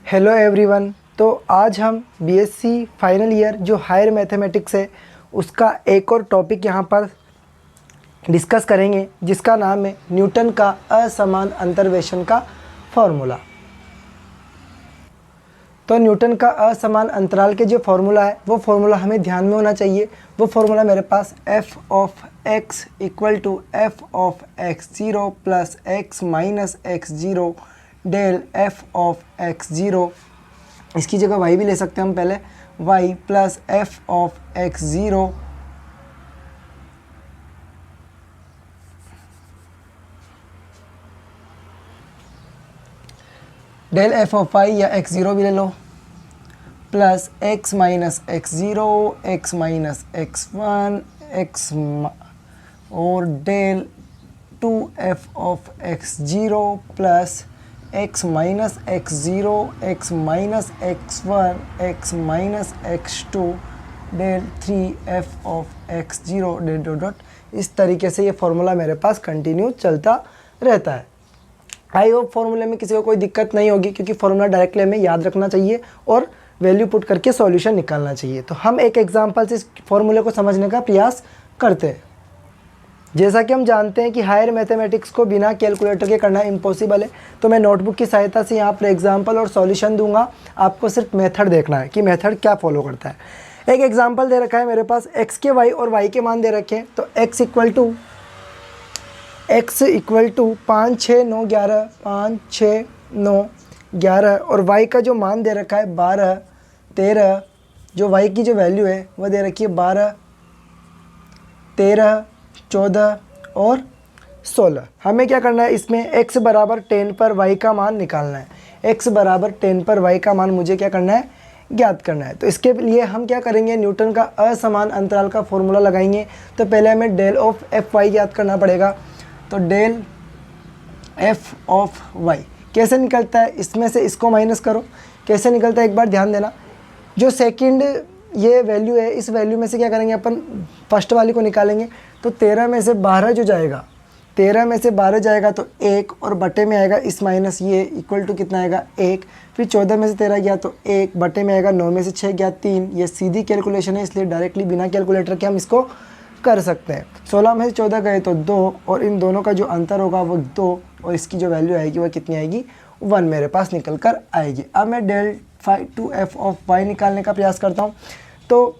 Hello everyone. तो आज हम बीएससी फाइनल ईयर जो हायर मैथमेटिक्स है उसका एक और टॉपिक यहाँ पर डिस्कस करेंगे जिसका नाम है न्यूटन का असमान अंतर्वेशन का फॉर्मूला। तो न्यूटन का असमान अंतराल के जो फॉर्मूला है वो फॉर्मूला हमें ध्यान में होना चाहिए। वो फॉर्मूला मेरे पास f of x equal to f of x0 plus x minus x0 del f of x0, इसकी जगह y भी ले सकते हैं हम पहले, y plus f of x0 del f of y या x0 भी ले लो plus x minus x0 x minus x1 x और del 2f of x0 plus x minus x0 x minus x1 x minus x2 del 3f of x0 del dot dot. इस तरीके से ये formula मेरे पास continue चलता रहता है। I hope फॉर्मूले में किसी को कोई दिक्कत नहीं होगी क्योंकि फॉर्मूला डायरेक्टली हमें याद रखना चाहिए और वैल्यू पुट करके सॉल्यूशन निकालना चाहिए। तो हम एक एग्जांपल से इस फॉर्मूले को समझने का प्रयास करते हैं। जैसा कि हम जानते हैं कि हायर मैथमेटिक्स को बिना कैलकुलेटर के करना इम्पॉसिबल है, तो मैं नोटबुक की सहायता से यहाँ पर एग्जाम्पल और सॉल्यूशन दूंगा। आपको सिर्फ मेथड देखना है कि मेथड क्या फॉलो करता है। एक एग्जाम्पल दे रखा है मेरे पास, x के y और y के मान दे रखे हैं। तो x इक्वल टू 5 6 9 11 5 6 9 11 और y का जो मान दे रखा है 12 13, जो y की जो वैल्यू है वो दे रखी है 12 13 14 और 16। हमें क्या करना है, इसमें x बराबर 10 पर y का मान निकालना है। x बराबर 10 पर y का मान मुझे क्या करना है, ज्ञात करना है। तो इसके लिए हम क्या करेंगे, न्यूटन का असमान अंतराल का फॉर्मूला लगाएंगे। तो पहले हमें डेल ऑफ एफ वाई ज्ञात करना पड़ेगा। तो डेल एफ ऑफ वाई कैसे निकलता है, इसमें से इसको माइनस करो। कैसे निकलता है एक बार ध्यान देना। जो सेकंड ये वैल्यू है, इस वैल्यू में से क्या करेंगे अपन, फर्स्ट वाली को निकालेंगे। तो 13 में से 12 जो जाएगा, 13 में से 12 जाएगा तो 1 और बटे में आएगा इस माइनस ये इक्वल टू कितना आएगा 1। फिर 14 में से 13 गया तो 1 बटे में आएगा 9 में से 6 गया 3। ये सीधी कैलकुलेशन है, इसलिए डायरेक्टली बिना कैलकुलेटर के हम इसको कर सकते हैं। 16 में से 14 गए तो 2 और इन दोनों का जो अंतर होगा वो 2 और इसकी जो वैल्यू आएगी वो कितनी आएगी, 1 मेरे पास निकल कर आएगी। अब मैं डेल 2f ऑफ y निकालने का प्रयास करता हूँ। तो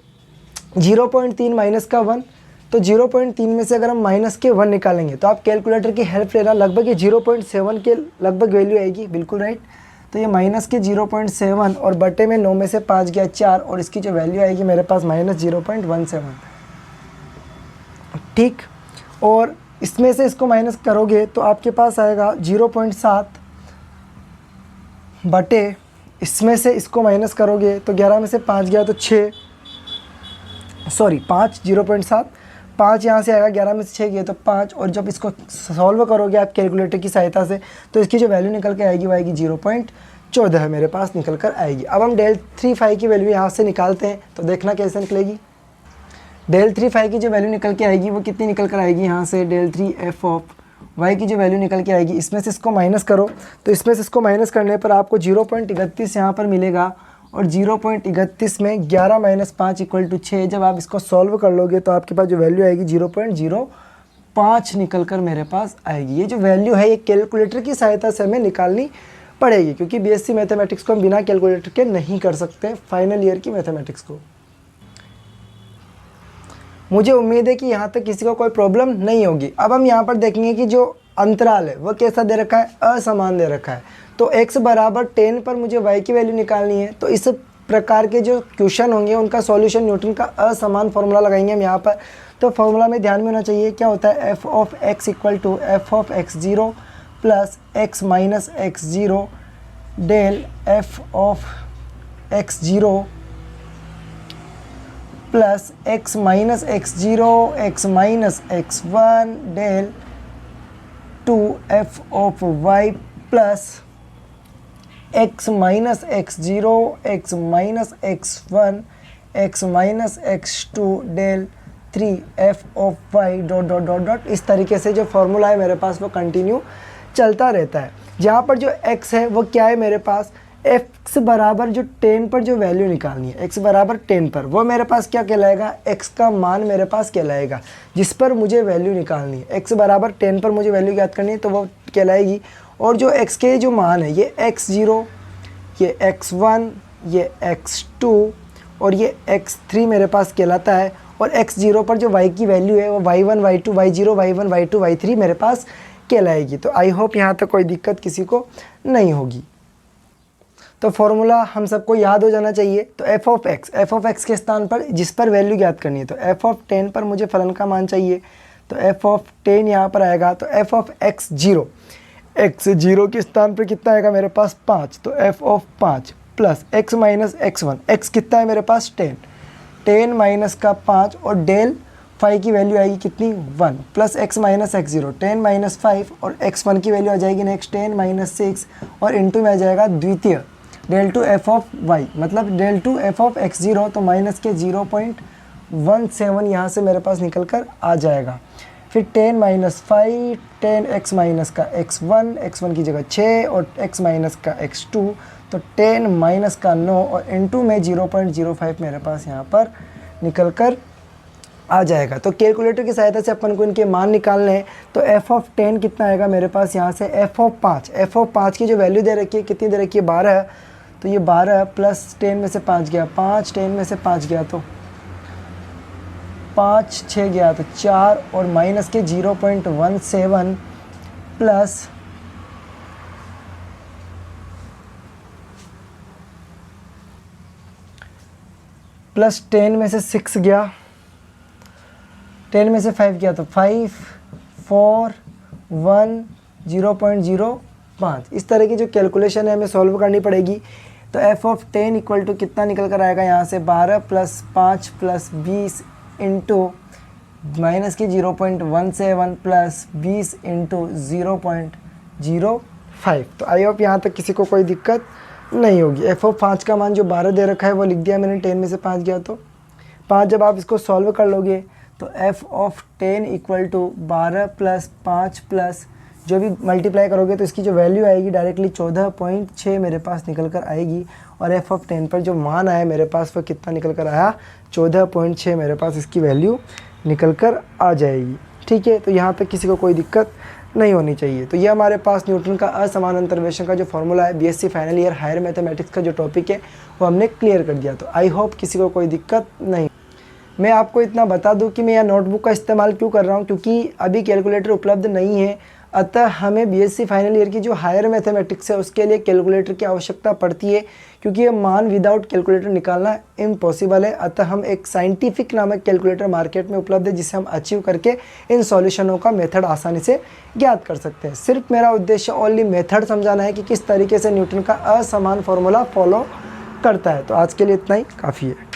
0.3 माइनस का 1, तो 0.3 में से अगर हम माइनस के 1 निकालेंगे तो आप कैलकुलेटर की हेल्प लेना, लगभग ये 0.7 के लगभग वैल्यू आएगी, बिल्कुल राइट। तो ये माइनस के 0.7 और बटे में 9 में से 5 गया 4 और इसकी जो वैल्यू आएगी मेरे पास माइनस 0.17, ठीक। और इसमें से इसको माइनस करोगे तो आपके पास आएगा 0.7 बटे, इसमें से इसको माइनस करोगे तो 11 में से 5 गया तो 6, सॉरी 5, 0.7 5 यहाँ से आएगा, 11 में से 6 गया तो 5। और जब इसको सॉल्व करोगे आप कैलकुलेटर की सहायता से तो इसकी जो वैल्यू निकल के आएगी वो आएगी 0.14 मेरे पास निकल कर आएगी। अब हम डेल 3 की वैल्यू यहाँ से निकालते हैं, तो देखना कैसे निकलेगी। डेल 3 की जो वैल्यू निकल के आएगी वो कितनी निकल कर आएगी, यहाँ से डेल 3f ऑफ y की जो वैल्यू निकल के आएगी, इसमें से इसको माइनस करो। तो इसमें से इसको माइनस करने पर आपको 0.31 यहाँ पर मिलेगा और 0.31 में 11 माइनस 5 इक्वल टू 6। जब आप इसको सॉल्व कर लोगे तो आपके पास जो वैल्यू आएगी 0.05 निकल कर मेरे पास आएगी। ये जो वैल्यू है ये कैलकुलेटर की सहायता से हमें निकालनी पड़ेगी क्योंकि बीएससी मैथमेटिक्स को हम बिना कैलकुलेटर के नहीं कर सकते फाइनल ईयर की मैथमेटिक्स को। मुझे उम्मीद है कि यहाँ तक किसी को कोई प्रॉब्लम नहीं होगी। अब हम यहाँ पर देखेंगे कि जो अंतराल है वो कैसा दे रखा है, असमान दे रखा है। तो x बराबर 10 पर मुझे y की वैल्यू निकालनी है। तो इस प्रकार के जो क्वेश्चन होंगे उनका सॉल्यूशन न्यूटन का असमान फॉर्मूला लगाएंगे हम यहाँ पर। तो फॉर्मूला में ध्यान में होना चाहिए क्या होता है, f of x equal to f of x0 plus x minus x0 del f of x0 plus x minus x0 x minus x1 del 2f of y plus x minus x0 x minus x1 x minus x2 del 3f of y dot dot dot dot. इस तरीके से जो formula है मेरे पास वो continue चलता रहता है। जहाँ पर जो x है वो क्या है मेरे पास, x बराबर जो 10 पर जो वैल्यू निकालनी है, x बराबर 10 पर, वो मेरे पास क्या कहलाएगा, x का मान मेरे पास कहलाएगा जिस पर मुझे वैल्यू निकालनी है। x बराबर 10 पर मुझे वैल्यू ज्ञात करनी है तो वो कहलाएगी। और जो x के जो मान है, ये x0, ये x1, ये x2 और ये x3 मेरे पास कहलाता है। और x0 पर जो y की वैल्यू है वो y1, y2, y0, y1, y2, y3 मेरे पास कहलाएगी। तो आई होप यहाँ तक कोई दिक्कत किसी को नहीं होगी। तो फॉर्मूला हम सबको याद हो जाना चाहिए। तो f ऑफ x के स्थान पर जिस पर वैल्यू ज्ञात करनी है, तो f ऑफ 10 पर मुझे फलन का मान चाहिए, तो f ऑफ 10 यहाँ पर आएगा। तो f ऑफ x0 के स्थान पर कितना आएगा मेरे पास 5, तो f of 5 plus x minus x1, x कितना है मेरे पास 10 माइनस का 5 और डेल फाई की वैल्यू आएगी कितनी 1 plus x minus x0 10 minus 5 और x1 की वैल्यू आ जाएगी नेक्स्ट 10 माइनस 6 और इनटू में आ जाएगा द्वितीय del two f of y, मतलब del two f of x0, तो माइनस के 0.17 यहाँ से मेरे पास निकल कर आ जाएगा। फिर 10 माइनस 5, 10x माइनस का x1 की जगह 6 और x माइनस का x2, तो 10 माइनस का 9 और इनटू में 0.05 मेरे पास यहाँ पर निकल कर आ जाएगा। तो कैलकुलेटर की सहायता से अपन को इनके मान निकालने हैं। तो f ऑफ 10 कितना आएगा मेरे पास यहाँ से, f ऑफ 5 की जो वैल्यू दे रखी है कितनी दे रखी है 12, तो ये 12 प्लस 10 में से 5 गया 5, 10 में से 5 गया तो 5, 6 गया तो 4 और माइनस के 0.17 प्लस 10 में से 6 गया, 10 में से 5 गया तो 5, 4, 1, 0.05। इस तरह की जो कैलकुलेशन है हमें सॉल्व करनी पड़ेगी। तो f ऑफ 10 इक्वल टू कितना निकल कर आएगा यहाँ से 12 प्लस 5 प्लस 20 इंटू माइनस की 0.17 प्लस 20 इंटू 0.05। तो आई होप यहाँ तक किसी को कोई दिक्कत नहीं होगी। f ऑफ 5 का मान जो 12 दे रखा है वो लिख दिया मैंने, 10 में से 5 गया तो 5। जब आप इसको सॉल्व कर लोगे तो f of 10 equal to 12 plus 5 plus जो भी मल्टीप्लाई करोगे तो इसकी जो वैल्यू आएगी डायरेक्टली 14.6 मेरे पास निकल कर आएगी। और f ऑफ 10 पर जो मान आया मेरे पास वो कितना निकल कर आया 14.6 मेरे पास इसकी वैल्यू निकल कर आ जाएगी। ठीक है, तो यहाँ तक किसी को कोई दिक्कत नहीं होनी चाहिए। तो ये हमारे पास न्यूटन का असमान अंतर्वेशन का जो फॉर्मूला है BSc final year higher mathematics का जो टॉपिक है वो हमने क्लियर कर दिया। तो आई होप किसी को कोई दिक्कत नहीं। मैं आपको इतना बता दूं कि मैं यह नोटबुक का इस्तेमाल क्यों कर रहा हूं, क्योंकि अभी कैलकुलेटर उपलब्ध नहीं है। अतः हमें बीएससी फाइनल ईयर की जो हायर मैथमेटिक्स है उसके लिए कैलकुलेटर की आवश्यकता पड़ती है, क्योंकि ये मान विदाउट कैलकुलेटर निकालना इम्पॉसिबल है। अतः हम एक साइंटिफिक नामक कैलकुलेटर मार्केट में उपलब्ध है जिसे हम अचीव करके इन सॉल्यूशनों का मेथड आसानी से ज्ञात कर सकते हैं। सिर्फ मेरा उद्देश्य ओनली मेथड समझाना है कि किस तरीके से न्यूटन का असमान फॉर्मूला फॉलो करता है। तो आज के लिए इतना ही काफ़ी है।